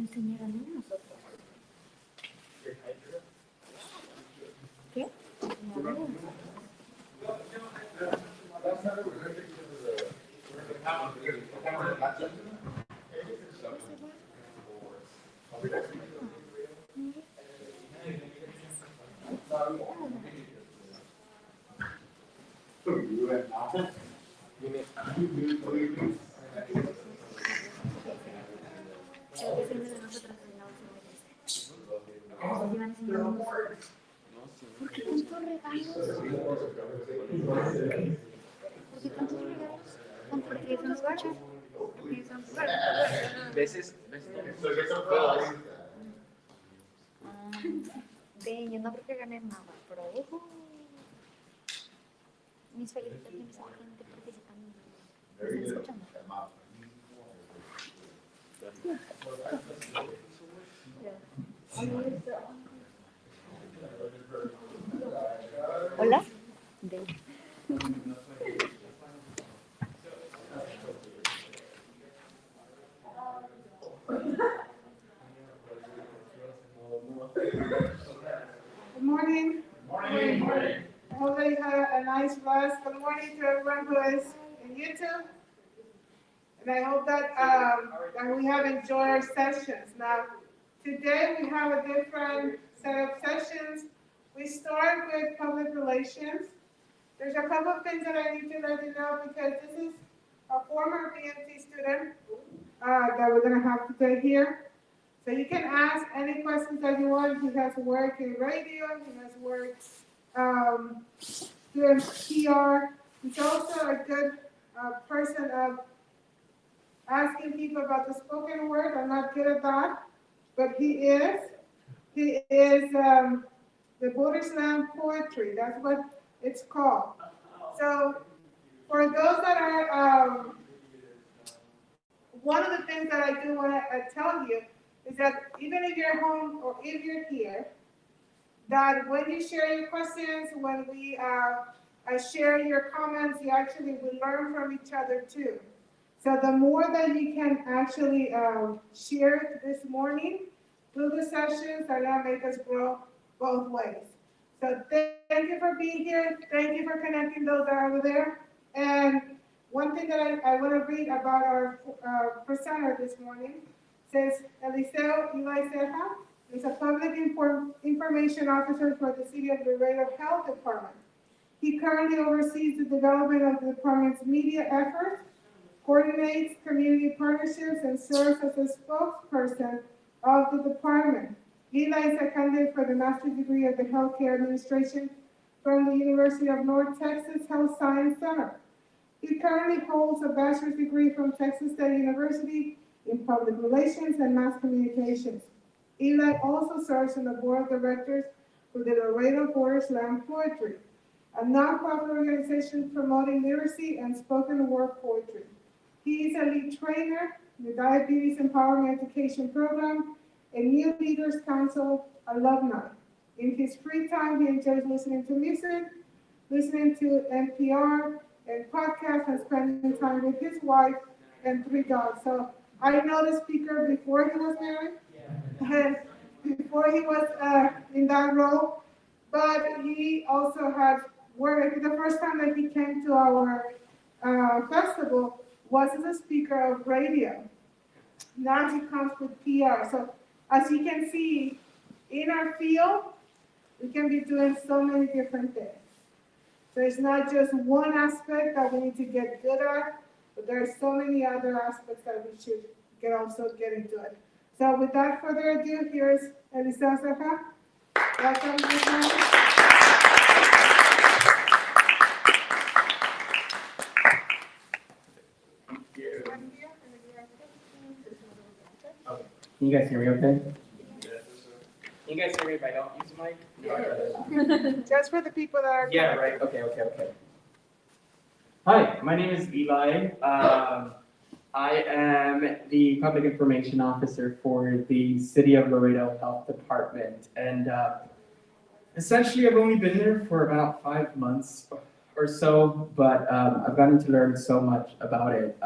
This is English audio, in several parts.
enseñaran a nosotros. ¿Qué? ¿Por qué tantos regalos? ¿Por qué tantos regalos? Porque son gachas. Veces. Yo no creo que gané nada, pero mis felicitaciones a la gente participando. ¿Me están escuchando? Hola. Good morning. Morning. I hope that you had a nice rest. Good morning to everyone who is in YouTube. And I hope that we have enjoyed our sessions. Now, today we have a different set of sessions. We start with public relations. There's a couple of things that I need to let you know because this is a former BMT student that we're going to have today here. So you can ask any questions that you want. He has worked in radio, he has worked doing PR. He's also a good person of asking people about the spoken word. I'm not good at that, but he is. He is the Border Slam poetry. That's what it's called. So for those that are, one of the things that I do want to tell you is that even if you're home or if you're here, that when you share your questions, when we share your comments, you actually will learn from each other too. So the more that you can actually share this morning through the sessions are going to make us grow both ways. So thank you for being here. Thank you for connecting those that are over there. And one thing that I want to read about our presenter this morning says, Eliseo Eli Ceja is a public information officer for the City of Laredo Health Department. He currently oversees the development of the department's media efforts, coordinates community partnerships, and serves as a spokesperson of the department. Eli is a candidate for the master's degree of the Healthcare Administration from the University of North Texas Health Science Center. He currently holds a bachelor's degree from Texas State University in Public Relations and Mass Communications. Eli also serves on the board of directors for the Laredo Border Slam Poetry, a nonprofit organization promoting literacy and spoken word poetry. He is a lead trainer in the Diabetes Empowerment Education Program and New Leaders Council alumni. In his free time, he enjoys listening to music, listening to NPR and podcasts, and spending time with his wife and 3 dogs. So I know the speaker before he was married, and before he was in that role, but he also had worked. The first time that he came to our festival was as a speaker of radio. Now he comes with PR. So as you can see, in our field, we can be doing so many different things. So it's not just one aspect that we need to get good at, but there are so many other aspects that we should also get into it. So without further ado, here's Eliseo Ceja. Welcome, everyone. Can you guys hear me okay? Can you guys hear me if I don't use the mic? Just for the people that are Yeah, right. Okay. Hi, my name is Eli. I am the Public Information Officer for the City of Laredo Health Department. And essentially, I've only been there for about 5 months or so, but I've gotten to learn so much about it.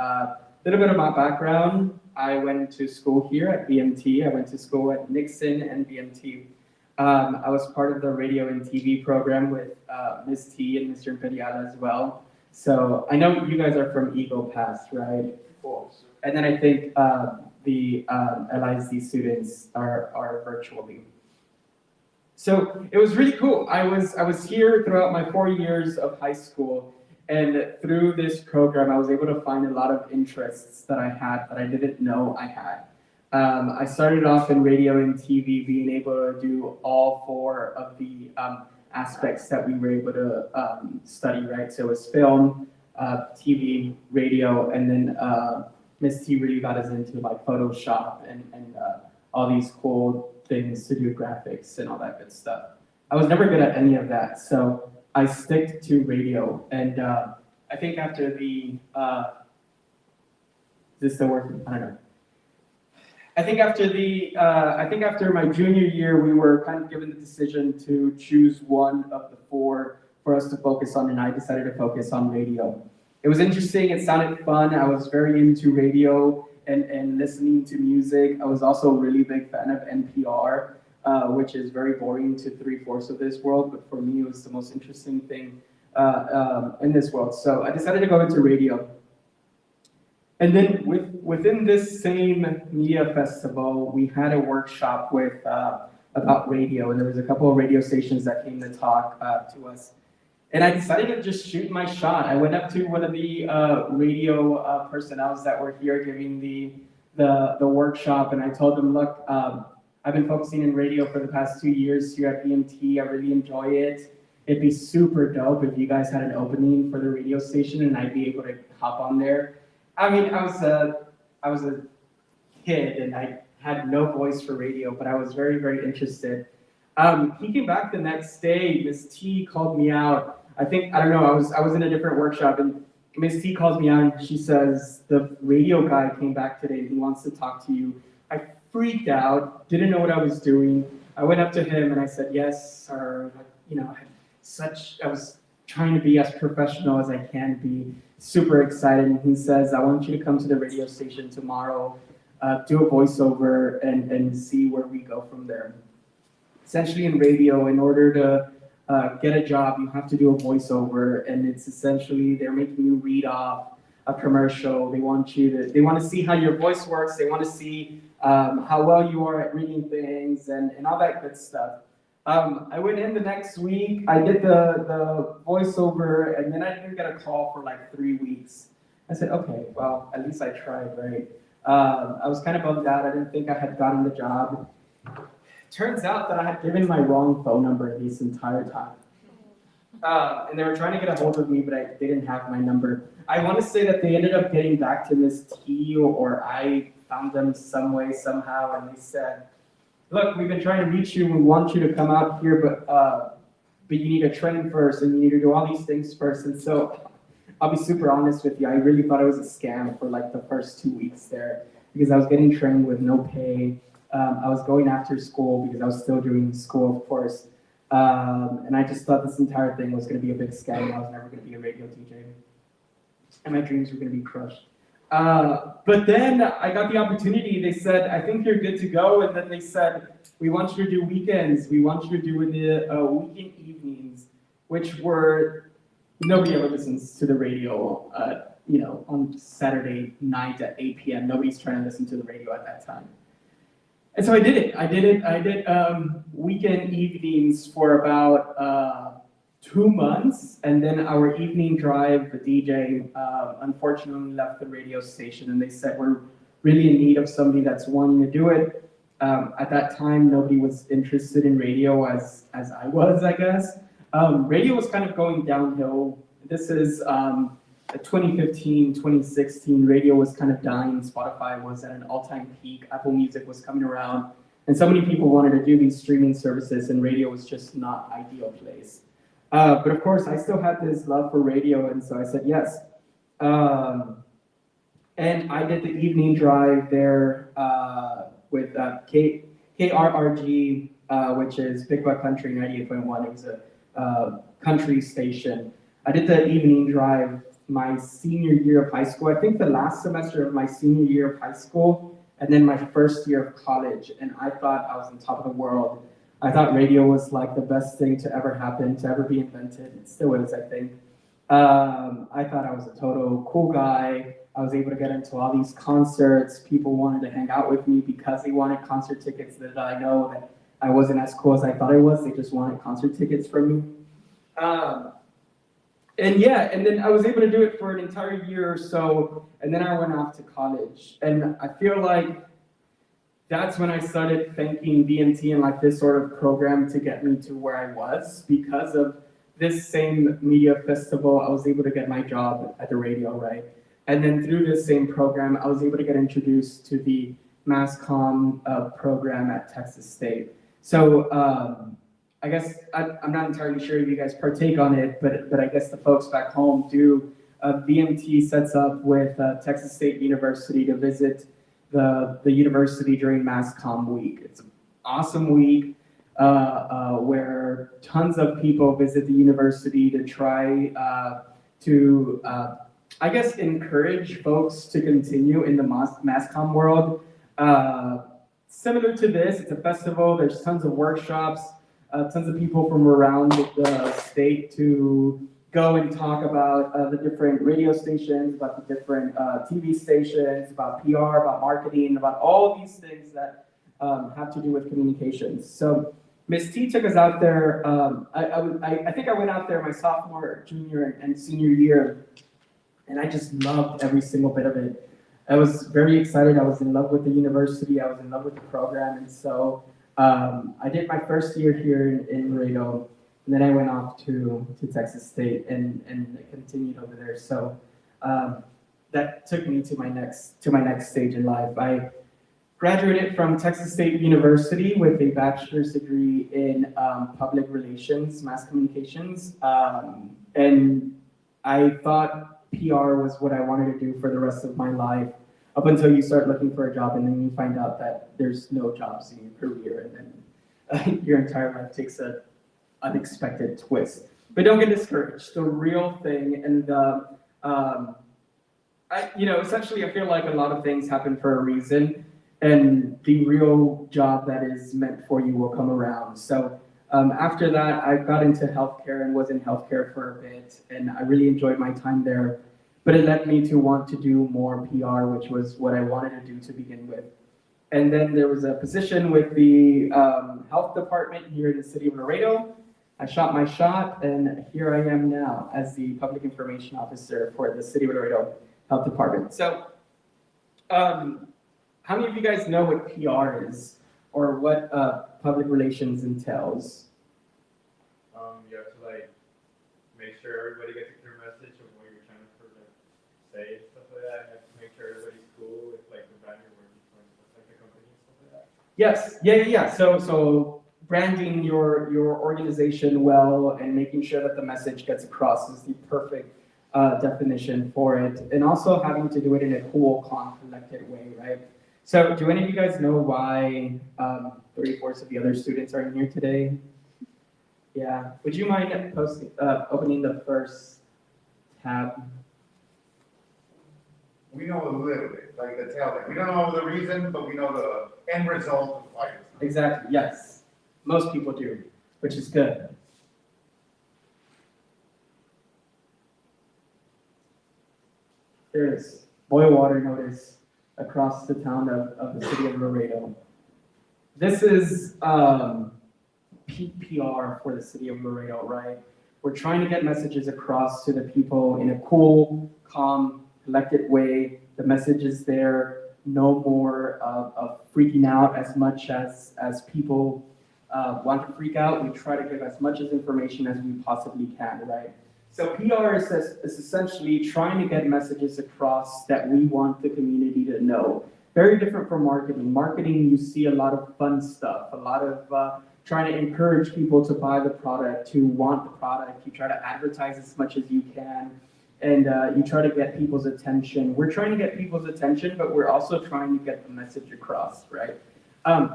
little bit of my background. I went to school here at BMT. I went to school at Nixon and BMT. I was part of the radio and TV program with Ms. T and Mr. Imperial as well. So I know you guys are from Eagle Pass, right? Cool. And then I think the LIC students are virtually. So it was really cool. I was here throughout my 4 years of high school, and through this program, I was able to find a lot of interests that I had that I didn't know I had. I started off in radio and TV, being able to do all four of the aspects that we were able to study, right? So it was film, TV, radio, and then Miss T really got us into like Photoshop and all these cool things to do graphics and all that good stuff. I was never good at any of that, so I stick to radio. And I think after the, is this still working? I don't know. I think after my junior year, we were kind of given the decision to choose one of the four for us to focus on, and I decided to focus on radio. It was interesting, it sounded fun, I was very into radio and listening to music. I was also a really big fan of NPR, which is very boring to 3/4 of this world, but for me it was the most interesting thing in this world. So I decided to go into radio. And then within this same media festival, we had a workshop with about radio, and there was a couple of radio stations that came to talk to us. And I decided to just shoot my shot. I went up to one of the radio personnels that were here giving the workshop, and I told them, look, I've been focusing in radio for the past 2 years here at BMT. I really enjoy it. It'd be super dope if you guys had an opening for the radio station and I'd be able to hop on there. I mean, I was a kid and I had no voice for radio, but I was very, very interested. He came back the next day. Miss T called me out. I don't know, I was in a different workshop, and Miss T calls me out and she says, the radio guy came back today and he wants to talk to you. I freaked out, didn't know what I was doing. I went up to him and I said, yes, sir. You know, I was trying to be as professional as I can be, super excited. And he says, I want you to come to the radio station tomorrow, do a voiceover and see where we go from there. Essentially in radio, in order to get a job, you have to do a voiceover, and it's essentially they're making you read off a commercial. They want to see how your voice works. They want to see how well you are at reading things and all that good stuff. I went in the next week. I did the voiceover, and then I didn't get a call for like 3 weeks. I said, okay, well, at least I tried, right? I was kind of bummed out. I didn't think I had gotten the job. Turns out that I had given my wrong phone number this entire time. And they were trying to get a hold of me, but they didn't have my number. I want to say that they ended up getting back to Miss T, or I found them some way, somehow, and they said, look, we've been trying to reach you. We want you to come out here, but you need to train first, and you need to do all these things first. And so I'll be super honest with you. I really thought it was a scam for like the first 2 weeks there, because I was getting trained with no pay. I was going after school because I was still doing school, of course. And I just thought this entire thing was going to be a big scam. I was never going to be a radio DJ. And my dreams were going to be crushed. But then I got the opportunity. They said, I think you're good to go. And then they said, we want you to do weekends. We want you to do in the weekend evenings, which were, nobody ever listens to the radio, on Saturday night at 8 p.m. Nobody's trying to listen to the radio at that time. And so I did it. I did weekend evenings for about 2 months, and then our evening drive, the DJ unfortunately left the radio station, and they said, we're really in need of somebody that's wanting to do it. At that time, nobody was interested in radio as I was, I guess. Radio was kind of going downhill. This is 2015, 2016, radio was kind of dying. Spotify was at an all-time peak. Apple Music was coming around. And so many people wanted to do these streaming services, and radio was just not an ideal place. But of course, I still had this love for radio, and so I said yes. And I did the evening drive there with KRRG, which is Big Buck Country 98.1. It was a country station. I did the evening drive my senior year of high school. I think the last semester of my senior year of high school, and then my first year of college. And I thought I was on top of the world. I thought radio was like the best thing to ever happen, to ever be invented. It still is, I think. I thought I was a total cool guy. I was able to get into all these concerts. People wanted to hang out with me because they wanted concert tickets. That I know that I wasn't as cool as I thought I was. They just wanted concert tickets from me. And then I was able to do it for an entire year or so, and then I went off to college. And I feel like that's when I started thanking VMT and like this sort of program to get me to where I was. Because of this same media festival, I was able to get my job at the radio, right? And then through this same program, I was able to get introduced to the mass comm program at Texas State. So I guess I'm not entirely sure if you guys partake on it, but I guess the folks back home do. VMT sets up with Texas State University to visit the university during Mass Comm Week. It's an awesome week where tons of people visit the university to try to, I guess, encourage folks to continue in the mass comm world. Similar to this, it's a festival. There's tons of workshops. Tons of people from around the state to go and talk about the different radio stations, about the different TV stations, about PR, about marketing, about all these things that have to do with communications. So Ms. T took us out there. I think I went out there my sophomore, junior, and senior year, and I just loved every single bit of it. I was very excited. I was in love with the university. I was in love with the program, and so I did my first year here in Laredo, and then I went off to Texas State and continued over there. So that took me to my next stage in life. I graduated from Texas State University with a bachelor's degree in public relations, mass communications, and I thought PR was what I wanted to do for the rest of my life. Up until you start looking for a job, and then you find out that there's no jobs in your career, and then your entire life takes an unexpected twist. But don't get discouraged. The real thing, and essentially, I feel like a lot of things happen for a reason, and the real job that is meant for you will come around. So after that, I got into healthcare and was in healthcare for a bit, and I really enjoyed my time there. But it led me to want to do more PR, which was what I wanted to do to begin with. And then there was a position with the health department here in the city of Laredo. I shot my shot, and here I am now as the public information officer for the city of Laredo Health Department. So how many of you guys know what PR is, or what public relations entails? You have to like make sure everybody gets a clear message of what you're trying to say and stuff like that. You have to make sure everybody's cool with like the brand you're working for, like the company and stuff like that. Yes, yeah. So branding your organization well and making sure that the message gets across is the perfect definition for it, and also having to do it in a cool, calm, collected way, right? So do any of you guys know why 3/4 of the other students are in here today? Yeah. Would you mind opening the first tab? We know a little bit, like the tail end. We don't know the reason, but we know the end result of why. Exactly, yes. Most people do, which is good. There it is. Boil water notice across the town of the city of Laredo. This is peak PR for the city of Laredo, right? We're trying to get messages across to the people in a cool, calm, collected way. The message is there. No more of freaking out as much as people want to freak out. We try to give as much information as we possibly can, right? So PR is essentially trying to get messages across that we want the community to know. Very different from marketing. Marketing, you see a lot of fun stuff, a lot of trying to encourage people to buy the product, to want the product. You try to advertise as much as you can, and you try to get people's attention. We're trying to get people's attention, but we're also trying to get the message across, right?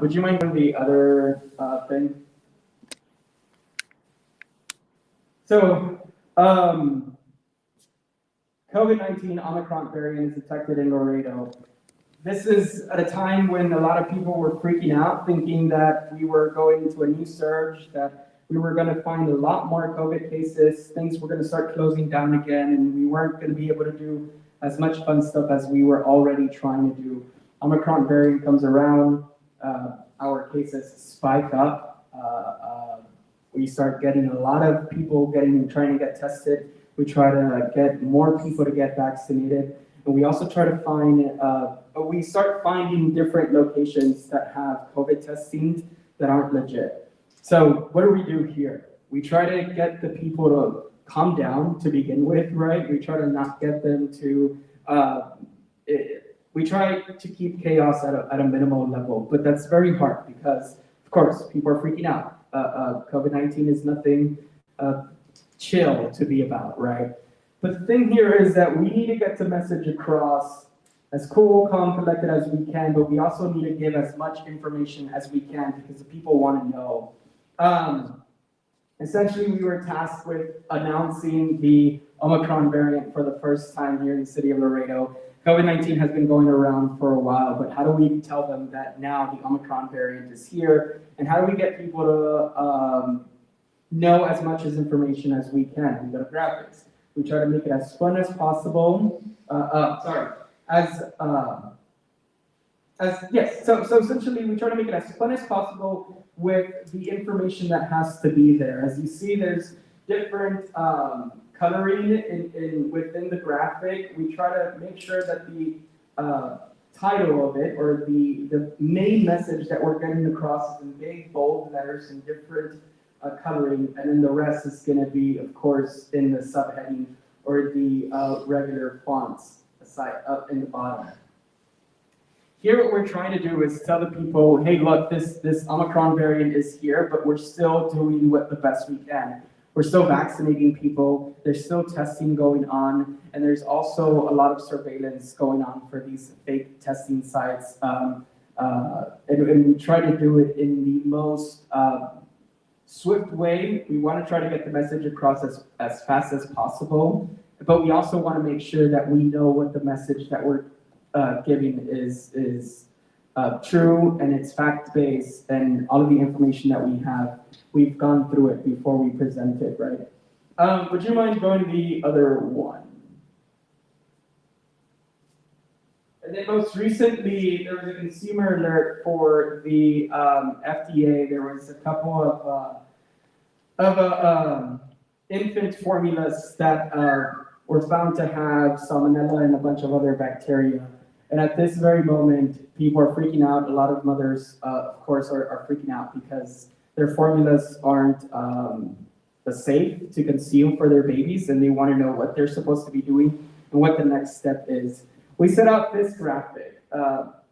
Would you mind doing the other thing? So, COVID-19 Omicron variant is detected in Laredo. This is at a time when a lot of people were freaking out, thinking that we were going into a new surge, that we were going to find a lot more COVID cases, things were going to start closing down again, and we weren't going to be able to do as much fun stuff as we were already trying to do. Omicron variant comes around, our cases spike up. We start getting a lot of people trying to get tested. We try to get more people to get vaccinated. And we also try to find, we start finding different locations that have COVID testing that aren't legit. So what do we do here? We try to get the people to calm down to begin with, right? We try to not get them to, we try to keep chaos at a minimal level, but that's very hard because, of course, people are freaking out. COVID-19 is nothing chill to be about, right? But the thing here is that we need to get the message across as cool, calm, collected as we can, but we also need to give as much information as we can because the people want to know. Essentially, we were tasked with announcing the Omicron variant for the first time here in the city of Laredo. COVID-19 has been going around for a while, but how do we tell them that now the Omicron variant is here? And how do we get people to know as much as information as we can? We go to graphics. We try to make it as fun as possible. So essentially we try to make it as fun as possible with the information that has to be there. As you see, there's different coloring within the graphic. We try to make sure that the title of it, or the main message that we're getting across, is in big, bold letters and different coloring, and then the rest is going to be, of course, in the subheading or the regular fonts aside up in the bottom. Here, what we're trying to do is tell the people, hey, look, this Omicron variant is here, but we're still doing the best we can. We're still vaccinating people. There's still testing going on, and there's also a lot of surveillance going on for these fake testing sites. And we try to do it in the most swift way. We want to try to get the message across as fast as possible, but we also want to make sure that we know what the message that we're giving is true, and it's fact-based, and all of the information that we have, we've gone through it before we present it, right? Would you mind going to the other one? And then most recently, there was a consumer alert for the FDA. There was a couple of infant formulas that were found to have salmonella and a bunch of other bacteria. And at this very moment, people are freaking out. A lot of mothers, of course, are freaking out because their formulas aren't safe to consume for their babies, and they want to know what they're supposed to be doing and what the next step is. We set out this graphic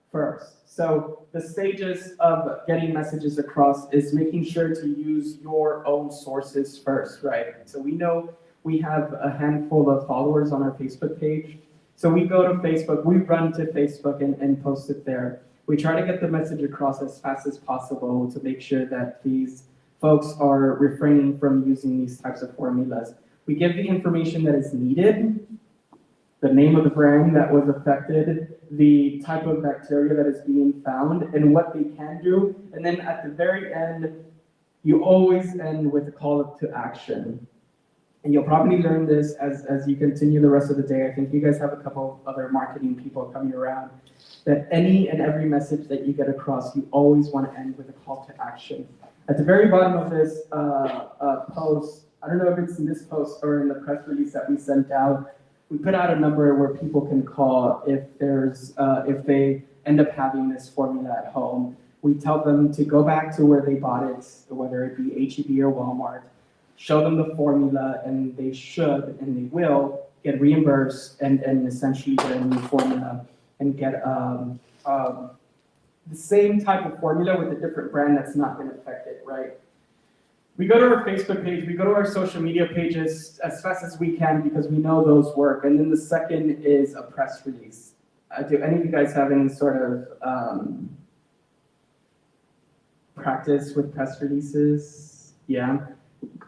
first. So the stages of getting messages across is making sure to use your own sources first, right? So we know we have a handful of followers on our Facebook page. So we go to Facebook, we run to Facebook and post it there. We try to get the message across as fast as possible to make sure that these folks are refraining from using these types of formulas. We give the information that is needed, the name of the brand that was affected, the type of bacteria that is being found, and what they can do. And then at the very end, you always end with a call to action. And you'll probably learn this as you continue the rest of the day. I think you guys have a couple of other marketing people coming around, that any and every message that you get across, you always want to end with a call to action. At the very bottom of this post, I don't know if it's in this post or in the press release that we sent out, we put out a number where people can call if they end up having this formula at home. We tell them to go back to where they bought it, whether it be H-E-B or Walmart, show them the formula, and they should, and they will, get reimbursed and essentially get a new formula and get the same type of formula with a different brand that's not going to affect it, right? We go to our Facebook page, we go to our social media pages as fast as we can because we know those work. And then the second is a press release. Do any of you guys have any sort of practice with press releases? Yeah?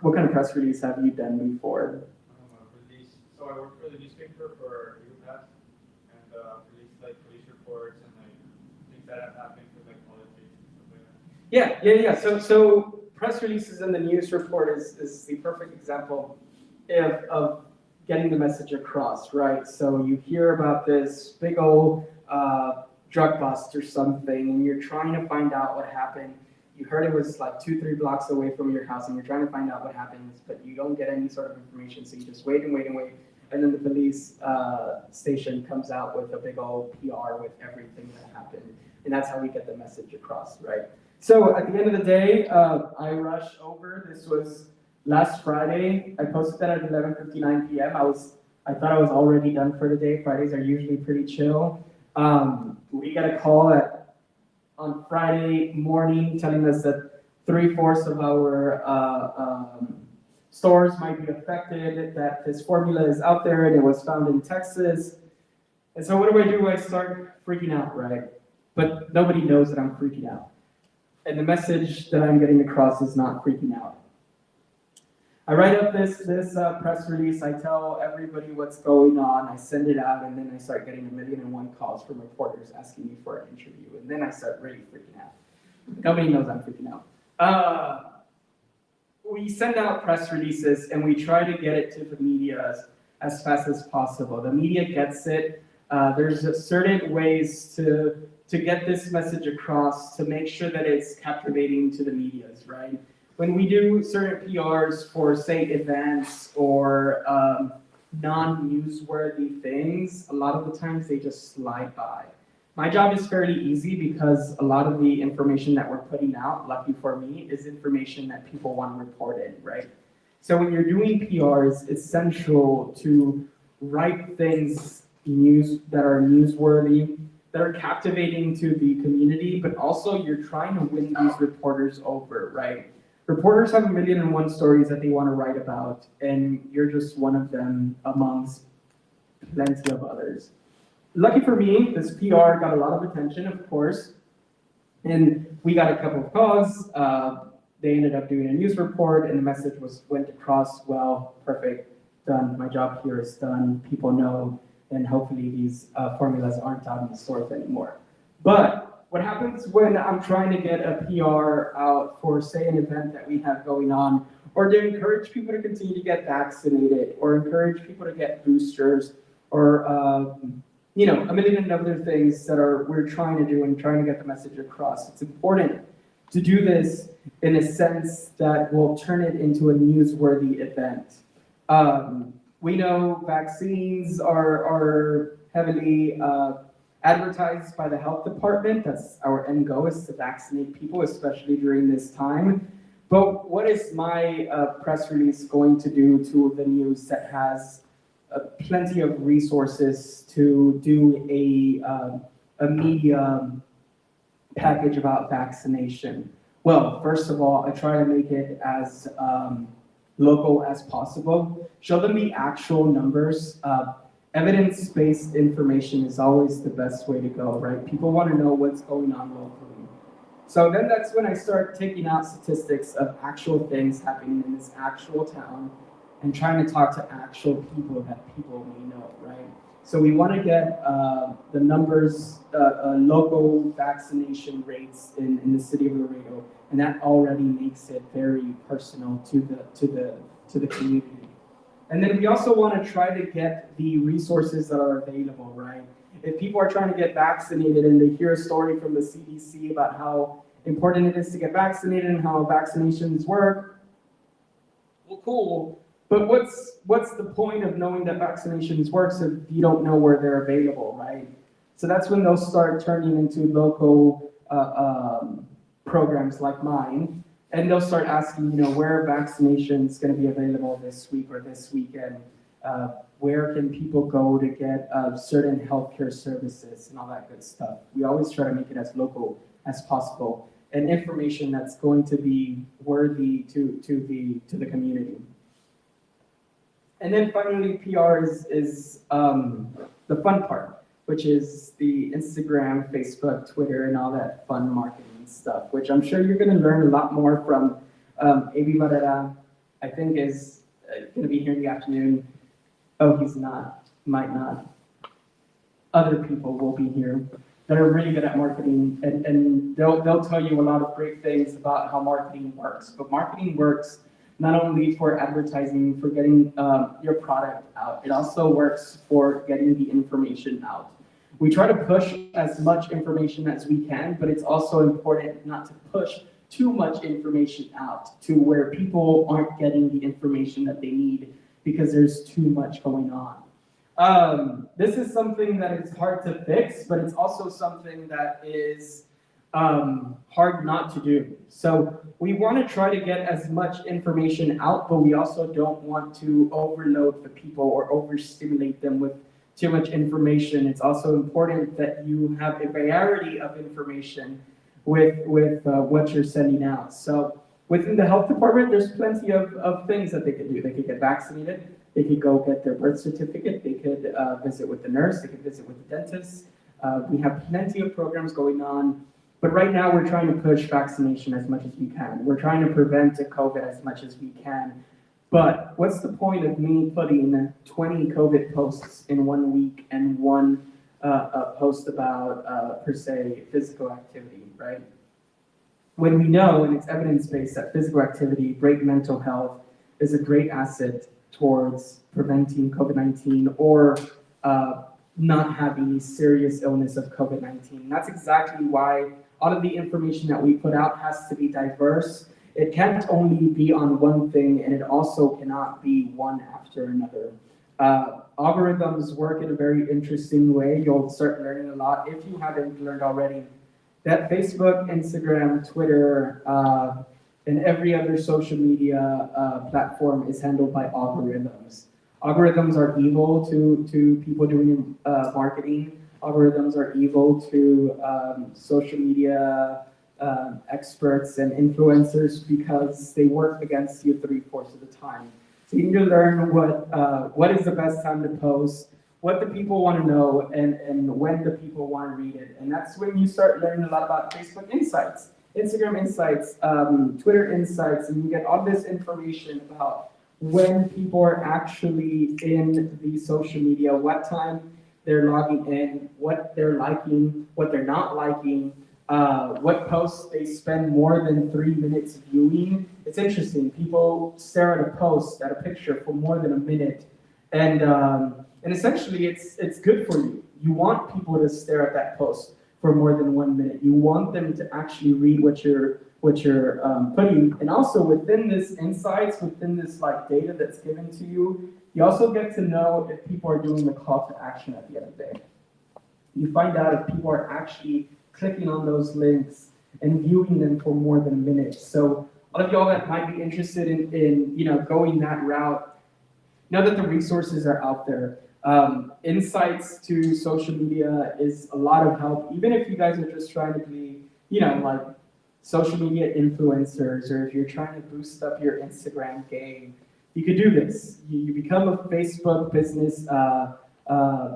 What kind of press release have you done before? Release. So so I work for the newspaper for UPass and release like police reports and like things that have happened with like politics and stuff like that. Yeah. So press releases and the news report is the perfect example of getting the message across, right? So you hear about this big old drug bust or something, and you're trying to find out what happened. You heard it was like 2-3 blocks away from your house, and you're trying to find out what happens, but you don't get any sort of information, so you just wait, and then the police station comes out with a big old PR with everything that happened, and that's how we get the message across, right? So at the end of the day, I rush over. This was last Friday. I posted that at 11:59 p.m. I thought I was already done for the day. Fridays are usually pretty chill. We got a call on Friday morning telling us that 3/4 of our stores might be affected, that this formula is out there and it was found in Texas. And so what do? I start freaking out, right? But nobody knows that I'm freaking out. And the message that I'm getting across is not freaking out. I write up this press release, I tell everybody what's going on, I send it out, and then I start getting 1,000,001 calls from reporters asking me for an interview, and then I start really freaking out. Nobody knows I'm freaking out. We send out press releases, and we try to get it to the media as fast as possible. The media gets it. There's certain ways to get this message across, to make sure that it's captivating to the medias, right? When we do certain PRs for, say, events or non-newsworthy things, a lot of the times they just slide by. My job is fairly easy because a lot of the information that we're putting out, lucky for me, is information that people want to report in, right? So when you're doing PRs, it's essential to write things that are newsworthy, that are captivating to the community, but also you're trying to win these reporters over, right? Reporters have 1,000,001 stories that they want to write about, and you're just one of them amongst plenty of others. Lucky for me, this PR got a lot of attention, of course, and we got a couple of calls. They ended up doing a news report, and the message went across, well, perfect, done. My job here is done. People know, and hopefully these formulas aren't out in the stores anymore. But what happens when I'm trying to get a PR out for, say, an event that we have going on, or to encourage people to continue to get vaccinated, or encourage people to get boosters, or a million other things that we're trying to do and trying to get the message across. It's important to do this in a sense that will turn it into a newsworthy event. We know vaccines are heavily advertised by the health department. That's our end goal, is to vaccinate people, especially during this time. But what is my press release going to do to the news that has plenty of resources to do a media package about vaccination? Well, first of all, I try to make it as local as possible. Show them the actual numbers. Evidence-based information is always the best way to go, right? People want to know what's going on locally. So then that's when I start taking out statistics of actual things happening in this actual town and trying to talk to actual people that people may know, right? So we want to get the numbers, local vaccination rates in the city of Laredo, and that already makes it very personal to the community. And then we also want to try to get the resources that are available, right? If people are trying to get vaccinated and they hear a story from the CDC about how important it is to get vaccinated and how vaccinations work, well, cool. But what's the point of knowing that vaccinations work if you don't know where they're available, right? So that's when they'll start turning into local programs like mine. And they'll start asking, where are vaccinations going to be available this week or this weekend? Where can people go to get certain healthcare services and all that good stuff? We always try to make it as local as possible and information that's going to be worthy to the community. And then finally, PR is the fun part, which is the Instagram, Facebook, Twitter, and all that fun marketing stuff, which I'm sure you're going to learn a lot more from A.B. Barrera, I think is going to be here in the afternoon. oh, he's not, might not. Other people will be here that are really good at marketing, and they'll tell you a lot of great things about how marketing works. But marketing works not only for advertising, for getting your product out, it also works for getting the information out. We try to push as much information as we can, but it's also important not to push too much information out to where people aren't getting the information that they need because there's too much going on. This is something that is hard to fix, but it's also something that is hard not to do. So we want to try to get as much information out, but we also don't want to overload the people or overstimulate them with too much information. It's also important that you have a variety of information with what you're sending out. So within the health department, there's plenty of things that they could do. They could get vaccinated. They could go get their birth certificate. They could visit with the nurse. They could visit with the dentist. We have plenty of programs going on. But right now, we're trying to push vaccination as much as we can. We're trying to prevent COVID as much as we can. But what's the point of me putting 20 COVID posts in 1 week and one post about, per se, physical activity, right? When we know, and it's evidence-based, that physical activity, great mental health, is a great asset towards preventing COVID-19 or not having serious illness of COVID-19. That's exactly why all of the information that we put out has to be diverse. It can't only be on one thing, and it also cannot be one after another. Algorithms work in a very interesting way. You'll start learning a lot if you haven't learned already. That Facebook, Instagram, Twitter, and every other social media platform is handled by algorithms. Algorithms are evil to people doing marketing. Algorithms are evil to social media experts and influencers because they work against you 3/4 of the time. So you need to learn what is the best time to post, what the people want to know, and when the people want to read it. And that's when you start learning a lot about Facebook Insights, Instagram Insights, Twitter Insights, and you get all this information about when people are actually in the social media, what time they're logging in, what they're liking, what they're not liking, what posts they spend more than 3 minutes viewing. It's interesting. People stare at a post, at a picture for more than a minute. And essentially it's good for you. You want people to stare at that post for more than 1 minute. You want them to actually read what you're putting. And also within this insights, within this like data that's given to you, you also get to know if people are doing the call to action at the end of the day. You find out if people are actually clicking on those links and viewing them for more than a minute. So all of y'all that might be interested in going that route, know that the resources are out there. Insights to social media is a lot of help, even if you guys are just trying to be, like social media influencers, or if you're trying to boost up your Instagram game, you could do this. You become a Facebook business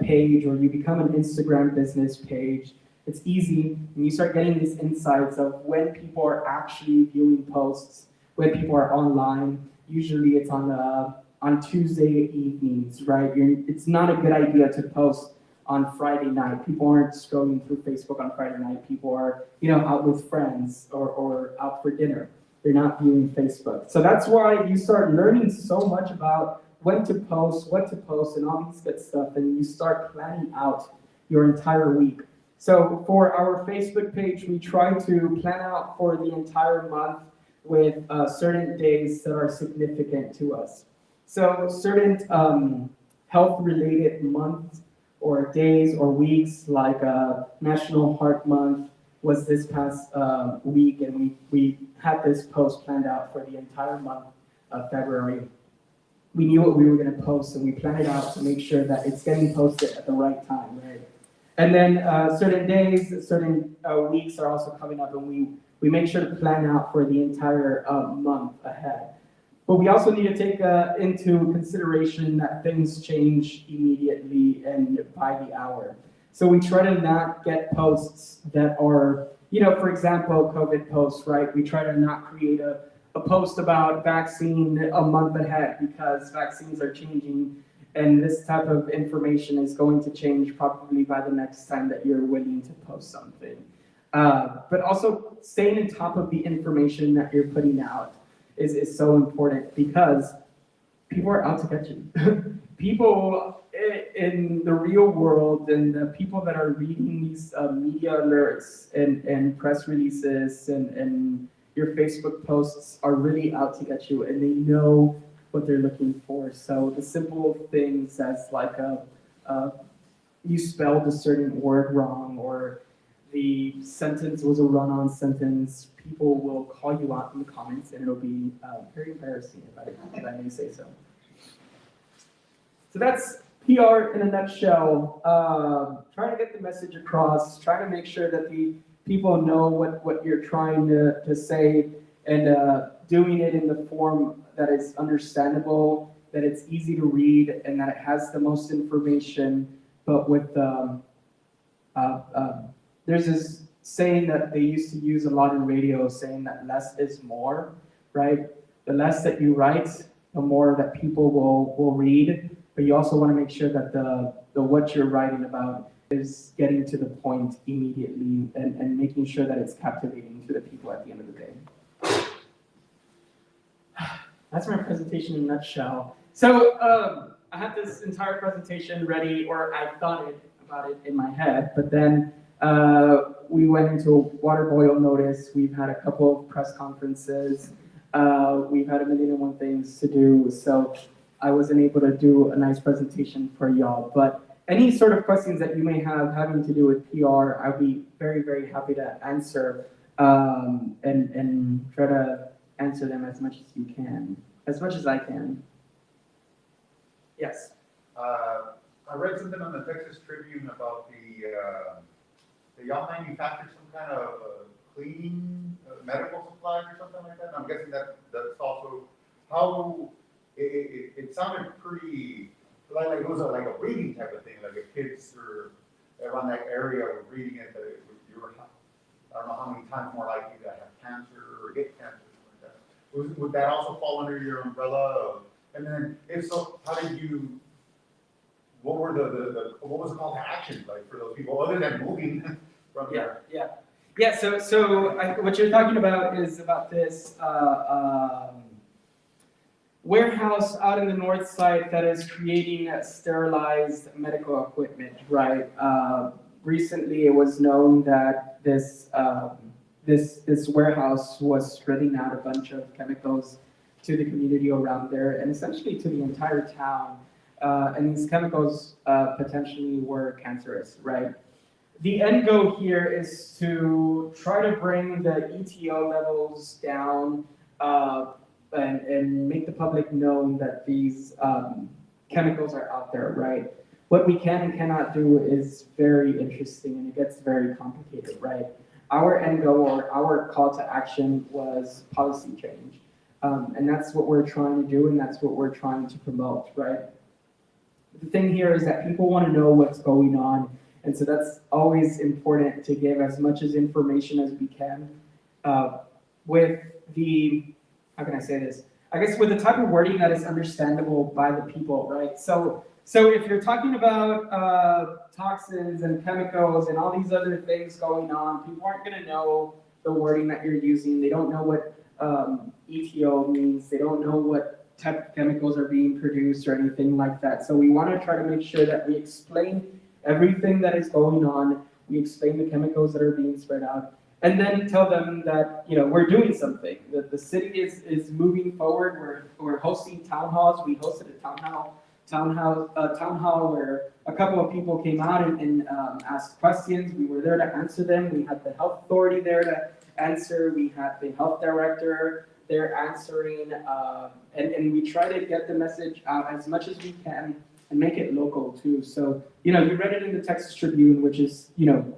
page, or you become an Instagram business page. It's easy, and you start getting these insights of when people are actually viewing posts, when people are online. Usually it's on Tuesday evenings, right? It's not a good idea to post on Friday night. People aren't scrolling through Facebook on Friday night. People are, out with friends or out for dinner. They're not viewing Facebook. So that's why you start learning so much about when to post, what to post, and all these good stuff, and you start planning out your entire week. So for our Facebook page, we try to plan out for the entire month with certain days that are significant to us. So certain health-related months or days or weeks, like National Heart Month was this past week, and we had this post planned out for the entire month of February. We knew what we were going to post, and we planned it out to make sure that it's getting posted at the right time, right? And then certain days, certain weeks are also coming up, and we make sure to plan out for the entire month ahead. But we also need to take into consideration that things change immediately and by the hour. So we try to not get posts that are, for example, COVID posts, right? We try to not create a post about vaccine a month ahead because vaccines are changing And this type of information is going to change probably by the next time that you're willing to post something. But also staying on top of the information that you're putting out is so important because people are out to get you. People in the real world and the people that are reading these media alerts and press releases and your Facebook posts are really out to get you, and they know what they're looking for. So the simple things as like you spelled a certain word wrong, or the sentence was a run-on sentence, people will call you out in the comments, and it'll be very embarrassing if I may say so. So that's PR in a nutshell. Trying to get the message across, trying to make sure that the people know what you're trying to say, and doing it in the form that is understandable, that it's easy to read, and that it has the most information, but with there's this saying that they used to use a lot in radio, saying that less is more, right? The less that you write, the more that people will read, but you also want to make sure that the what you're writing about is getting to the point immediately and making sure that it's captivating to the people at the end of the day. That's my presentation in a nutshell. So I had this entire presentation ready, or I thought about it in my head, but then we went into a water boil notice. We've had a couple of press conferences. We've had a million and one things to do. So I wasn't able to do a nice presentation for y'all. But any sort of questions that you may have having to do with PR, I'll be very, very happy to answer and try to answer them as much as you can, as much as I can. Yes. I read something on the Texas Tribune about y'all manufacture some kind of cleaning medical supplies or something like that. And I'm guessing that's also how it sounded pretty like it was like a reading type of thing, like if kids were around that area were reading it, that you were, I don't know how many times more likely to have cancer or get cancer or something like that. Would that also fall under your umbrella? And then if so, how did you? What were what was the call to action like for those people other than moving from there? Yeah. So what you're talking about is about this warehouse out in the north side that is creating sterilized medical equipment, right? Recently, it was known that this warehouse was spreading out a bunch of chemicals to the community around there, and essentially to the entire town. And these chemicals potentially were cancerous, right? The end goal here is to try to bring the ETO levels down and make the public know that these chemicals are out there, right? What we can and cannot do is very interesting, and it gets very complicated, right? Our end goal, or our call to action, was policy change. And that's what we're trying to do, and that's what we're trying to promote, right? The thing here is that people want to know what's going on, and so that's always important to give as much as information as we can with the, how can I say this? I guess with the type of wording that is understandable by the people, right? So if you're talking about toxins and chemicals and all these other things going on, people aren't going to know the wording that you're using. They don't know what ETO means. They don't know what type of chemicals are being produced or anything like that. So we want to try to make sure that we explain everything that is going on. We explain the chemicals that are being spread out, and then tell them that, you know, we're doing something, that the city is moving forward. We're hosting town halls. We hosted a town hall where a couple of people came out and asked questions. We were there to answer them. We had the health authority there to answer. We had the health director there answering, and we try to get the message out as much as we can and make it local too. So, you know, you read it in the Texas Tribune, which is, you know,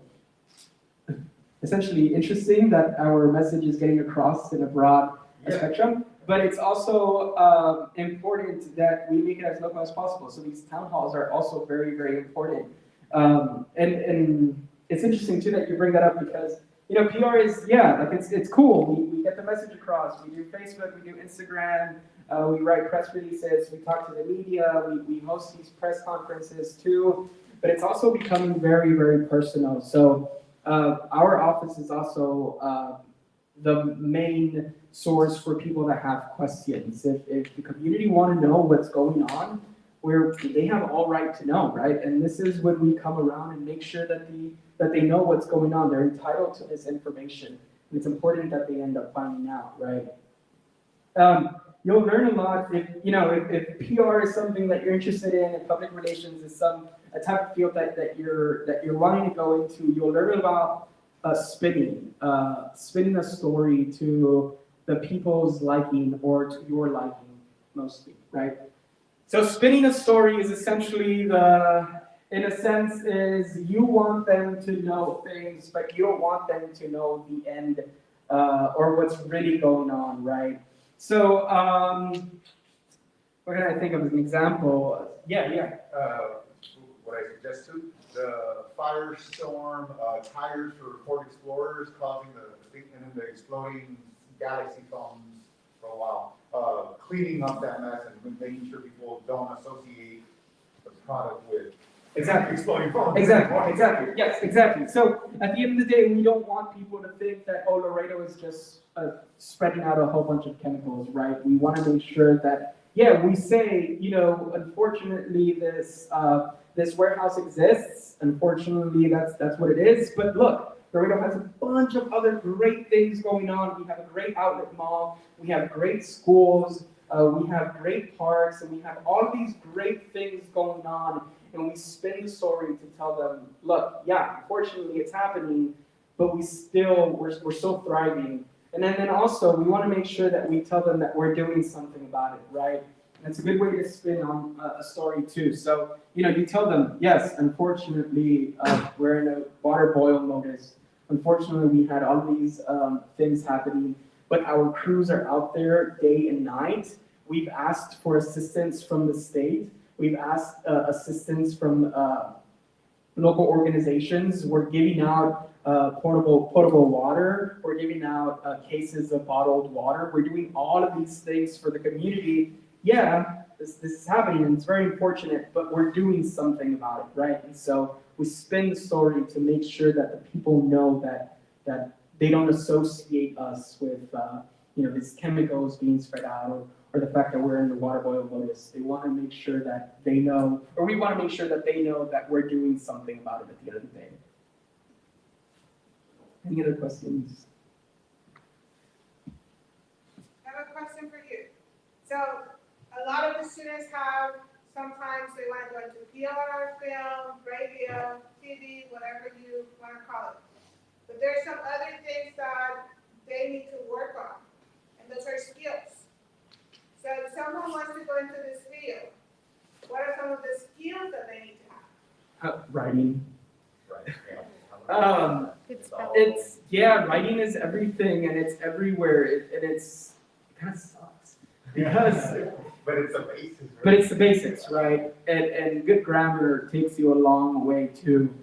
essentially interesting that our message is getting across in a broad spectrum, but it's also important that we make it as local as possible. So these town halls are also very, very important. And it's interesting too that you bring that up because, you know, PR is, like it's cool. We get the message across. We do Facebook, we do Instagram, We write press releases, we talk to the media, we host these press conferences too, but it's also becoming very, very personal. So our office is also the main source for people that have questions. If the community want to know what's going on, they have all right to know, right? And this is when we come around and make sure that they know what's going on. They're entitled to this information. And it's important that they end up finding out, right? You'll learn a lot if PR is something that you're interested in, and public relations is a type of field that you're wanting to go into. You'll learn about spinning a story to the people's liking or to your liking mostly, right? So spinning a story is essentially in a sense, is you want them to know things, but you don't want them to know the end or what's really going on, right? So, what can I think of as an example? Yeah. What I suggest to the firestorm tires for Ford Explorers causing and then the exploding Galaxy phones for a while. Cleaning up that mess and making sure people don't associate the product with exploding phones. Exactly. Yes, exactly. So at the end of the day, we don't want people to think that Laredo is just spreading out a whole bunch of chemicals, right? We want to make sure that we say, unfortunately, this warehouse exists. Unfortunately, that's what it is. But look, Laredo has a bunch of other great things going on. We have a great outlet mall. We have great schools. We have great parks, and we have all of these great things going on. And we spin the story to tell them, look, unfortunately, it's happening, but we're still thriving. And then also, we want to make sure that we tell them that we're doing something about it, right? And it's a good way to spin on a story too. So, you tell them, yes, unfortunately, we're in a water boil modus. Unfortunately, we had all these things happening, but our crews are out there day and night. We've asked for assistance from the state. We've asked assistance from local organizations. We're giving out potable water. We're giving out cases of bottled water. We're doing all of these things for the community. This is happening, and it's very unfortunate, but we're doing something about it, right? And so we spin the story to make sure that the people know that they don't associate us with these chemicals being spread out or the fact that we're in the water boil modus. They want to make sure that they know, or we want to make sure that they know that we're doing something about it at the end of the day. Any other questions? I have a question for you. So a lot of the students sometimes they want to go into PR, film, radio, TV, whatever you want to call it. But there's some other things that they need to work on, and those are skills. So if someone wants to go into this field, what are some of the skills that they need to have? Writing. Right. Writing is everything, and it's everywhere, and it kind of sucks because. But it's the basics. Right? But it's the basics, right? And good grammar takes you a long way too.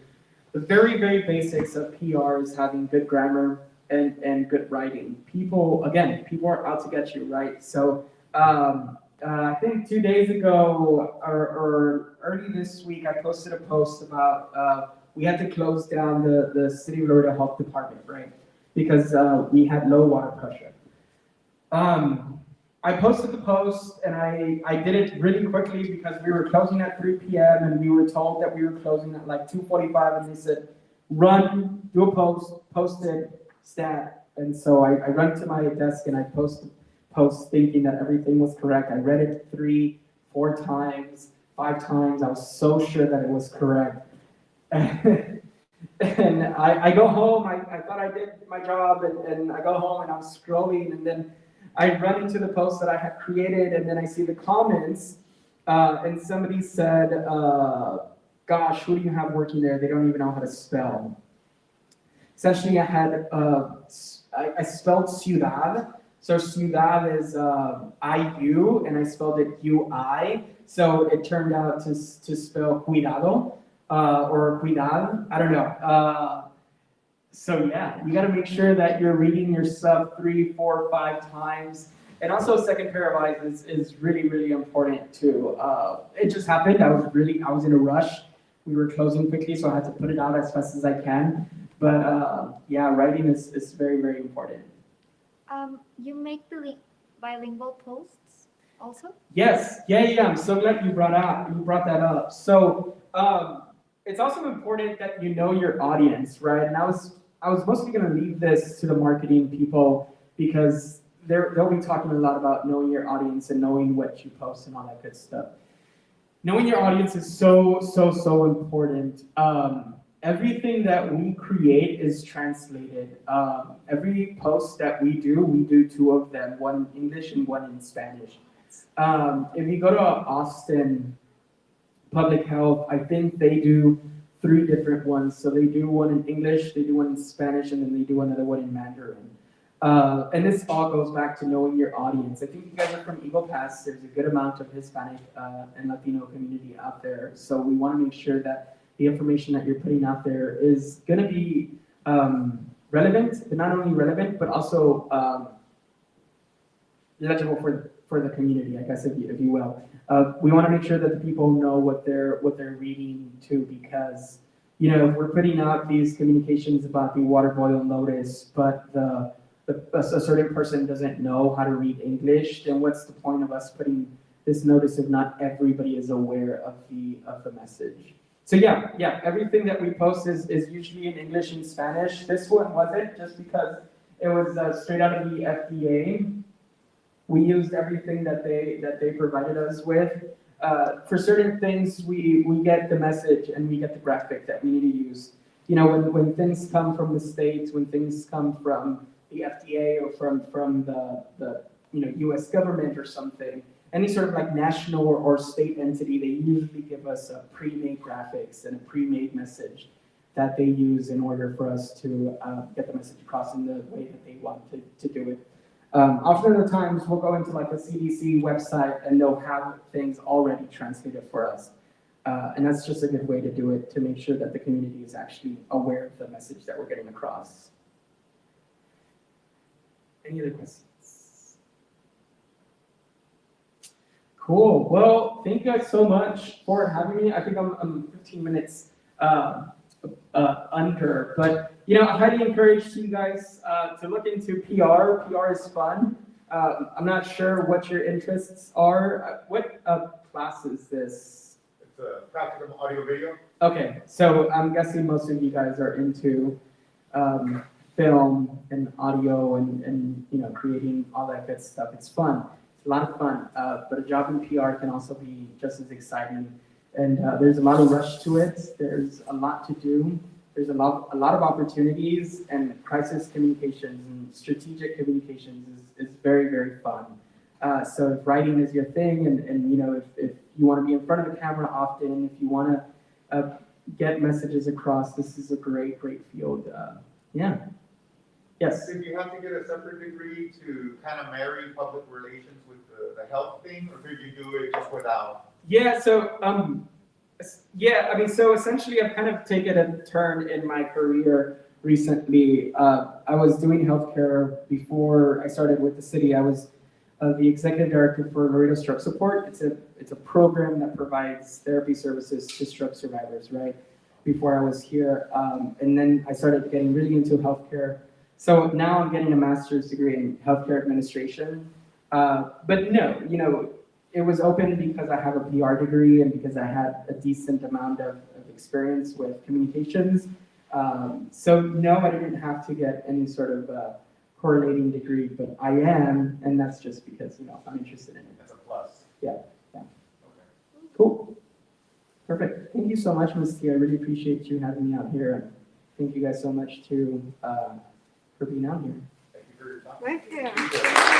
The very, very basics of PR is having good grammar and good writing. People are out to get you, right? So I think 2 days ago or early this week, I posted a post about we had to close down the City of Laredo Health Department, right? Because we had low water pressure. I posted the post, and I did it really quickly because we were closing at 3 p.m. and we were told that we were closing at like 2:45, and they said, run, do a post it, stat. And so I run to my desk and I post thinking that everything was correct. I read it 3, 4 times, 5 times. I was so sure that it was correct. And I go home, I thought I did my job, and I go home and I'm scrolling, and then I run into the post that I had created, and then I see the comments, and somebody said, gosh, who do you have working there? They don't even know how to spell. Essentially, I spelled ciudad. So ciudad is I-U, and I spelled it U-I. So it turned out to spell cuidado, or cuidad, I don't know. So yeah, you got to make sure that you're reading your stuff 3, 4, 5 times. And also a second pair of eyes is really, really important too. It just happened. I was in a rush. We were closing quickly, so I had to put it out as fast as I can. But yeah, writing is very, very important. You make bilingual posts also? Yes, yeah. I'm so glad you brought that up. So it's also important that you know your audience, right? And I was mostly going to leave this to the marketing people because they'll be talking a lot about knowing your audience and knowing what you post and all that good stuff. Knowing your audience is so important. Everything that we create is translated. Every post that we do 2 of them, one in English and one in Spanish. If you go to Austin Public Health, I think they do 3 different ones. So they do one in English, they do one in Spanish, and then they do another one in Mandarin. And this all goes back to knowing your audience. I think you guys are from Eagle Pass. There's a good amount of Hispanic and Latino community out there. So we want to make sure that the information that you're putting out there is going to be relevant, but not only relevant, but also legible for the community, I guess, if you will. We want to make sure that the people know what they're reading too, because if we're putting out these communications about the water boil notice, but a certain person doesn't know how to read English, then what's the point of us putting this notice if not everybody is aware of the message? So yeah, everything that we post is usually in English and Spanish. This one wasn't, just because it was straight out of the FDA. We used everything that they provided us with. For certain things, we get the message and we get the graphic that we need to use. When things come from the States, when things come from the FDA or from the U.S. government or something, any sort of like national or state entity, they usually give us a pre-made graphics and a pre-made message that they use in order for us to get the message across in the way that they want to do it. Often the times we'll go into like the CDC website and they'll have things already translated for us. And that's just a good way to do it, to make sure that the community is actually aware of the message that we're getting across. Any other questions? Cool. Well, thank you guys so much for having me. I think I'm 15 minutes under, but I highly encourage you guys to look into PR. PR is fun. I'm not sure what your interests are. What class is this? It's a practical audio video. Okay, so I'm guessing most of you guys are into film and audio and creating all that good stuff. It's fun. It's a lot of fun. But a job in PR can also be just as exciting. And there's a lot of rush to it. There's a lot to do. There's a lot of opportunities, and crisis communications and strategic communications is very, very fun. So if writing is your thing, and if you want to be in front of the camera often, if you want to get messages across, this is a great field. Yeah. Yes. Did you have to get a separate degree to kind of marry public relations with the health thing, or did you do it just without? Yeah, so so essentially I've kind of taken a turn in my career recently. I was doing healthcare before I started with the city. I was the executive director for Laredo Stroke Support. It's a program that provides therapy services to stroke survivors, right? Before I was here. And then I started getting really into healthcare. So now I'm getting a master's degree in healthcare administration. But no, it was open because I have a PR degree and because I had a decent amount of experience with communications. So no, I didn't have to get any sort of correlating degree, but I am, and that's just because I'm interested in it. That's a plus. Yeah. Okay. Cool. Perfect. Thank you so much, Ms. T. I really appreciate you having me out here. And thank you guys so much for being out here. Thank you for your time. Thank you.